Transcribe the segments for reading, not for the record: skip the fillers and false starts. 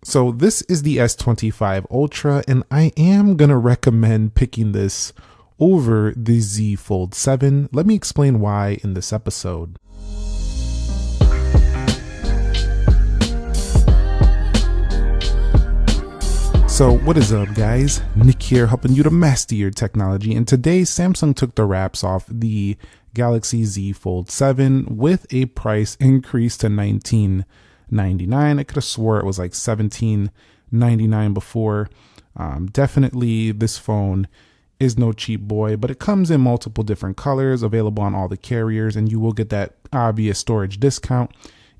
So this is the S25 Ultra, and I am going to recommend picking this over the Z Fold 7. Let me explain why in this episode. So what is up, guys? Nick here, helping you to master your technology, and today Samsung took the wraps off the Galaxy Z Fold 7 with a price increase to $19.99. I could have swore it was like $17.99 before. Definitely this phone is no cheap boy, but it comes in multiple different colors, available on all the carriers, and you will get that obvious storage discount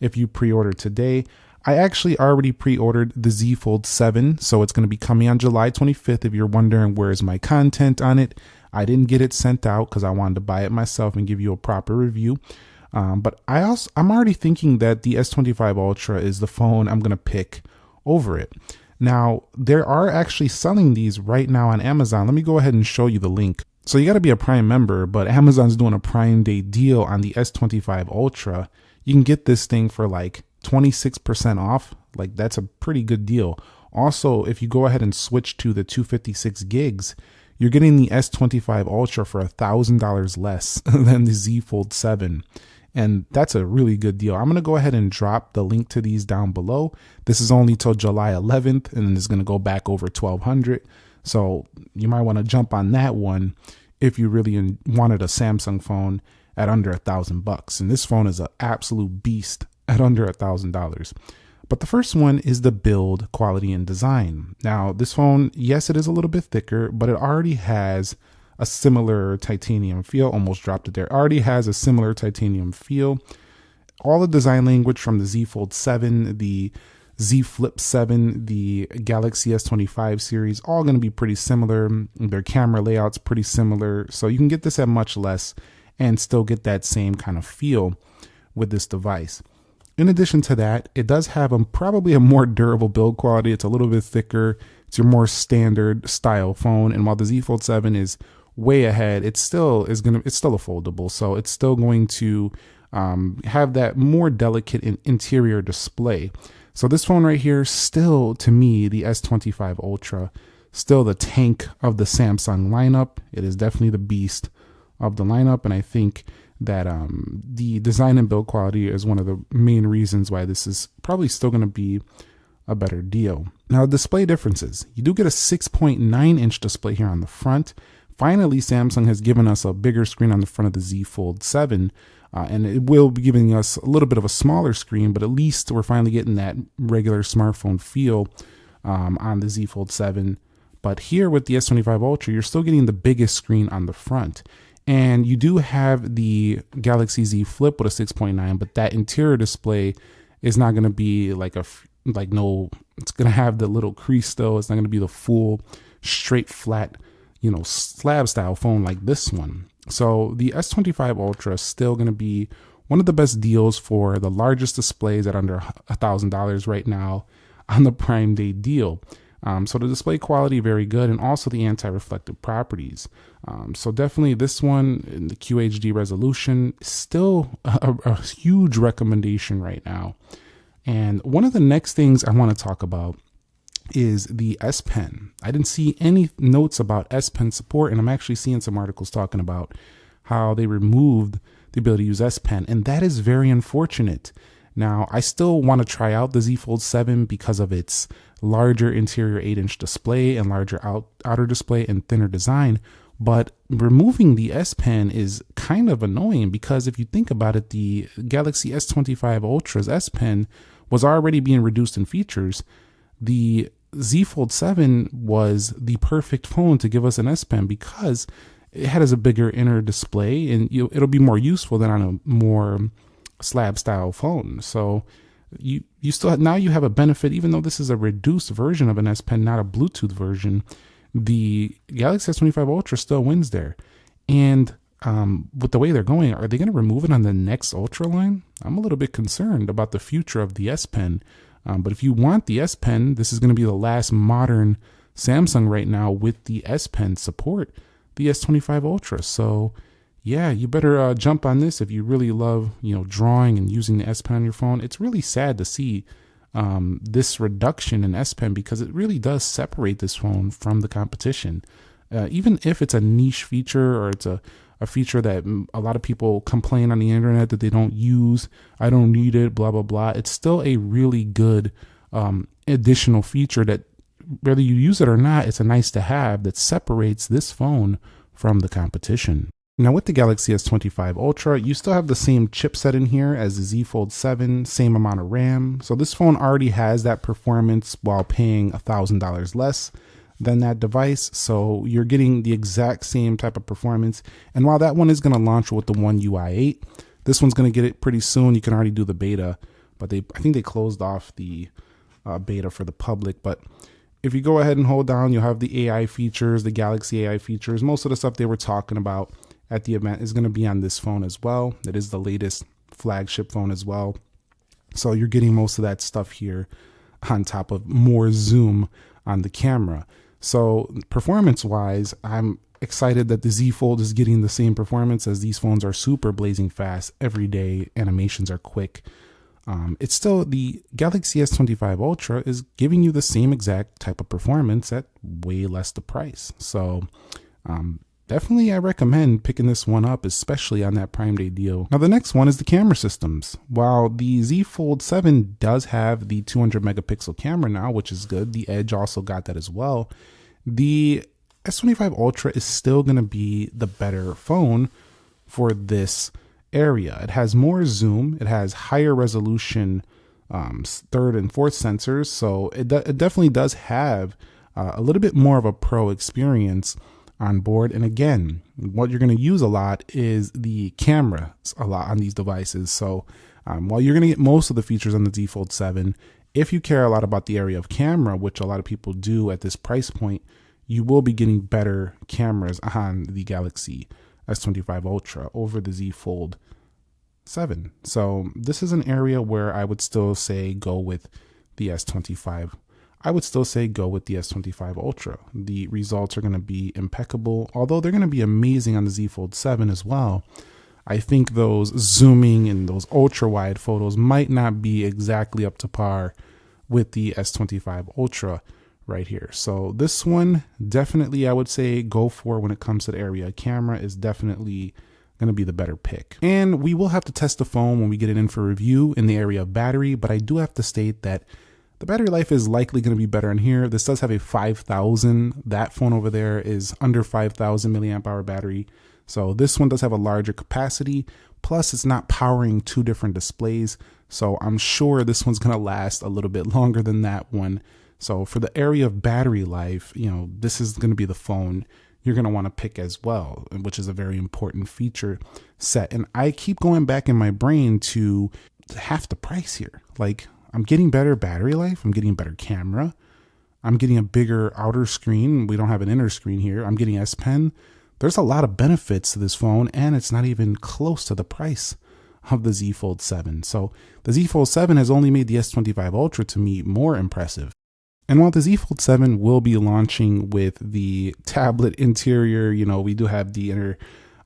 if you pre-order today. I actually already pre-ordered the Z Fold 7, so it's going to be coming on July 25th. If you're wondering where's my content on it, I didn't get it sent out because I wanted to buy it myself and give you a proper review. But I'm already thinking that the S25 Ultra is the phone I'm going to pick over it. Now, there are actually selling these right now on Amazon. Let me go ahead and show you the link. So you got to be a Prime member, but Amazon's doing a Prime Day deal on the S25 Ultra. You can get this thing for like 26% off. Like, that's a pretty good deal. Also, if you go ahead and switch to the 256 gigs, you're getting the S25 Ultra for $1,000 less than the Z Fold 7. And that's a really good deal. I'm going to go ahead and drop the link to these down below. This is only till July 11th, and then it's going to go back over $1,200. So you might want to jump on that one if you really wanted a Samsung phone at under $1,000. And this phone is an absolute beast at under $1,000. But the first one is the build quality and design. Now, this phone, yes, it is a little bit thicker, but it already has a similar titanium feel. Almost dropped it there. Already has a similar titanium feel. All the design language from the Z Fold 7, the Z Flip 7, the Galaxy S25 series, all going to be pretty similar. Their camera layout's pretty similar. So you can get this at much less and still get that same kind of feel with this device. In addition to that, it does have probably a more durable build quality. It's a little bit thicker. It's your more standard style phone. And while the Z Fold 7 is way ahead, it's still a foldable. So it's still going to have that more delicate interior display. So this phone right here, still to me, the S25 Ultra, still the tank of the Samsung lineup. It is definitely the beast of the lineup. And I think that the design and build quality is one of the main reasons why this is probably still going to be a better deal. Now, display differences. You do get a 6.9 inch display here on the front. Finally, Samsung has given us a bigger screen on the front of the Z Fold 7, and it will be giving us a little bit of a smaller screen, but at least we're finally getting that regular smartphone feel on the Z Fold 7. But here with the S25 Ultra, you're still getting the biggest screen on the front. And you do have the Galaxy Z Flip with a 6.9, but that interior display is not going to be it's going to have the little crease though. It's not going to be the full straight flat, slab style phone like this one. So the S25 Ultra is still going to be one of the best deals for the largest displays at under $1,000 right now on the Prime Day deal. So the display quality, very good, and also the anti-reflective properties. So definitely this one in the QHD resolution is still a huge recommendation right now. And one of the next things I want to talk about is the S Pen. I didn't see any notes about S Pen support, and I'm actually seeing some articles talking about how they removed the ability to use S Pen, and that is very unfortunate. Now, I still want to try out the Z Fold 7 because of its larger interior 8-inch display and larger outer display and thinner design, but removing the S Pen is kind of annoying because if you think about it, the Galaxy S25 Ultra's S Pen was already being reduced in features. The Z Fold 7 was the perfect phone to give us an S Pen because it has a bigger inner display, and it'll be more useful than on a more slab style phone. So you still now you have a benefit, even though this is a reduced version of an S Pen, not a Bluetooth version. The Galaxy S25 Ultra still wins there. And with the way they're going, are they going to remove it on the next Ultra line? I'm a little bit concerned about the future of the S Pen. But if you want the S Pen, this is going to be the last modern Samsung right now with the S Pen support, the S25 Ultra. So yeah, you better jump on this if you really love, drawing and using the S Pen on your phone. It's really sad to see this reduction in S Pen, because it really does separate this phone from the competition. Even if it's a niche feature, or it's a feature that a lot of people complain on the internet that they don't use, I don't need it, blah, blah, blah. It's still a really good additional feature that, whether you use it or not, it's a nice to have that separates this phone from the competition. Now with the Galaxy S25 Ultra, you still have the same chipset in here as the Z Fold 7, same amount of RAM. So this phone already has that performance while paying $1,000 less than that device. So you're getting the exact same type of performance. And while that one is going to launch with the One UI 8, this one's going to get it pretty soon. You can already do the beta, but I think they closed off the beta for the public. But if you go ahead and hold down, you'll have the AI features, the Galaxy AI features. Most of the stuff they were talking about at the event is going to be on this phone as well. It is the latest flagship phone as well. So you're getting most of that stuff here on top of more zoom on the camera. So performance wise, I'm excited that the Z Fold is getting the same performance, as these phones are super blazing fast every day. Animations are quick. It's still, the Galaxy S25 Ultra is giving you the same exact type of performance at way less the price. So definitely I recommend picking this one up, especially on that Prime Day deal. Now the next one is the camera systems. While the Z Fold 7 does have the 200 megapixel camera now, which is good, the Edge also got that as well, the S25 Ultra is still going to be the better phone for this area. It has more zoom, it has higher resolution third and fourth sensors, so it definitely does have a little bit more of a pro experience on board. And again, what you're going to use a lot is the camera a lot on these devices. So while you're going to get most of the features on the Z Fold 7, if you care a lot about the area of camera, which a lot of people do at this price point, you will be getting better cameras on the Galaxy S25 Ultra over the Z Fold 7. So this is an area where I would still say go with the S25. I would still say go with the S25 Ultra. The results are going to be impeccable, although they're going to be amazing on the Z Fold 7 as well. I think those zooming and those ultra wide photos might not be exactly up to par with the S25 Ultra right here. So this one, definitely I would say go for when it comes to the area. Camera is definitely going to be the better pick. And we will have to test the phone when we get it in for review in the area of battery, but I do have to state that the battery life is likely going to be better in here. This does have a 5,000. That phone over there is under 5,000 milliamp hour battery. So this one does have a larger capacity. Plus it's not powering two different displays. So I'm sure this one's going to last a little bit longer than that one. So for the area of battery life, you know, this is going to be the phone you're going to want to pick as well, which is a very important feature set. And I keep going back in my brain to half the price here. Like, I'm getting better battery life. I'm getting better camera. I'm getting a bigger outer screen. We don't have an inner screen here. I'm getting S Pen. There's a lot of benefits to this phone, and it's not even close to the price of the Z Fold 7. So the Z Fold 7 has only made the S25 Ultra to me more impressive. And while the Z Fold 7 will be launching with the tablet interior, you know, we do have the inner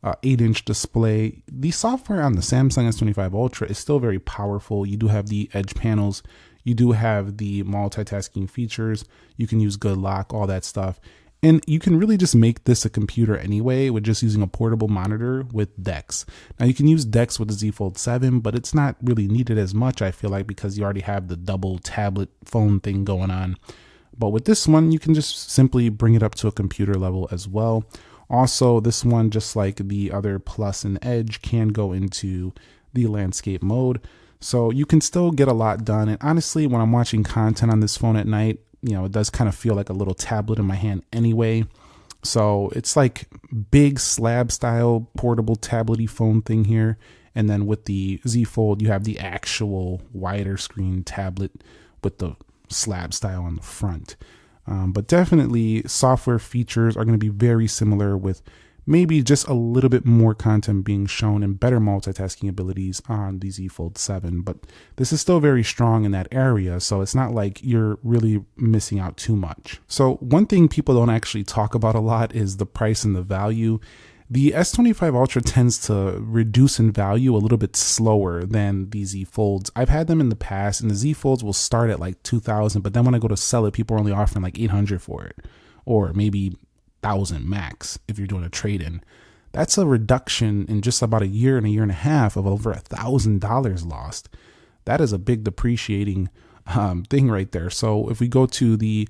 8-inch display. The software on the Samsung S25 Ultra is still very powerful. You do have the edge panels. You do have the multitasking features. You can use good lock, all that stuff. And you can really just make this a computer anyway with just using a portable monitor with DeX. Now you can use DeX with the Z Fold 7, but it's not really needed as much, I feel like, because you already have the double tablet phone thing going on. But with this one, you can just simply bring it up to a computer level as well. Also, this one, just like the other Plus and Edge, can go into the landscape mode. So you can still get a lot done. And honestly, when I'm watching content on this phone at night, you know, it does kind of feel like a little tablet in my hand anyway. So it's like big slab style portable tablet-y phone thing here. And then with the Z Fold, you have the actual wider screen tablet with the slab style on the front. But definitely software features are going to be very similar, with maybe just a little bit more content being shown and better multitasking abilities on the Z Fold 7. But this is still very strong in that area, so it's not like you're really missing out too much. So one thing people don't actually talk about a lot is the price and the value. The S25 Ultra tends to reduce in value a little bit slower than the Z Folds. I've had them in the past, and the Z Folds will start at like 2,000, but then when I go to sell it, people are only offering like 800 for it, or maybe 1,000 max if you're doing a trade-in. That's a reduction in just about a year and a half of over $1,000 lost. That is a big depreciating thing right there. So if we go to the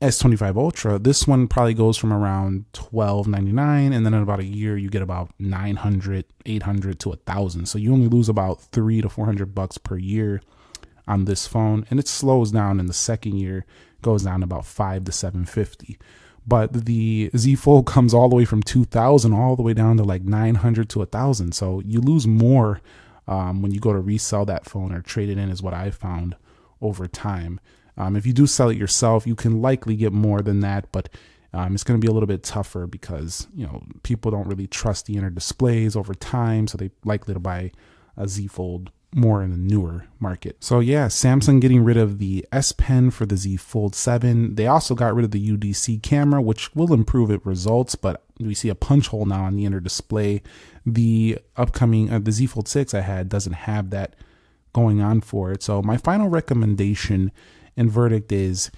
S25 Ultra, this one probably goes from around $1,299, and then in about a year you get about 900, 800 to 1,000. So you only lose about $300 to $400 per year on this phone, and it slows down in the second year, goes down about $500 to $750. But the Z Fold comes all the way from 2,000 all the way down to like 900 to 1,000. So you lose more when you go to resell that phone or trade it in, is what I found over time. If you do sell it yourself, you can likely get more than that, but it's going to be a little bit tougher because, you know, people don't really trust the inner displays over time, so they're likely to buy a Z Fold more in the newer market. So yeah, Samsung getting rid of the S Pen for the Z Fold 7. They also got rid of the UDC camera, which will improve its results, but we see a punch hole now on the inner display. The upcoming the Z Fold 6 I had doesn't have that going on for it. So my final recommendation and verdict is,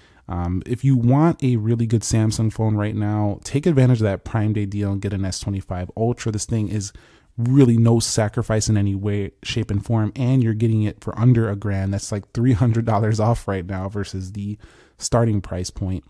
if you want a really good Samsung phone right now, take advantage of that Prime Day deal and get an S25 Ultra. This thing is really no sacrifice in any way, shape, and form, and you're getting it for under $1,000. That's like $300 off right now versus the starting price point.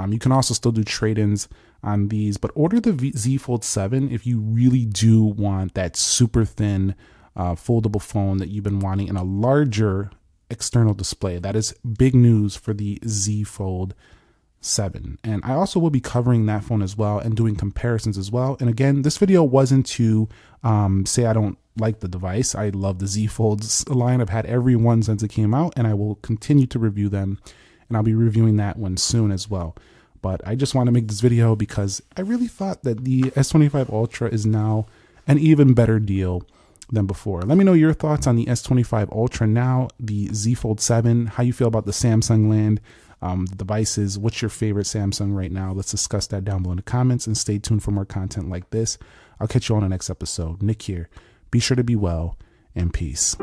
You can also still do trade-ins on these, but order the Z Fold 7 if you really do want that super thin foldable phone that you've been wanting in a larger external display. That is big news for the Z Fold 7. And I also will be covering that phone as well and doing comparisons as well. And again, this video wasn't to say I don't like the device. I love the Z Folds line. I've had every one since it came out, and I will continue to review them, and I'll be reviewing that one soon as well. But I just want to make this video because I really thought that the S25 Ultra is now an even better deal than before. Let me know your thoughts on the S25 Ultra now, the Z Fold 7, how you feel about the Samsung land, the devices, what's your favorite Samsung right now? Let's discuss that down below in the comments, and stay tuned for more content like this. I'll catch you on the next episode. Nick here. Be sure to be well, and peace.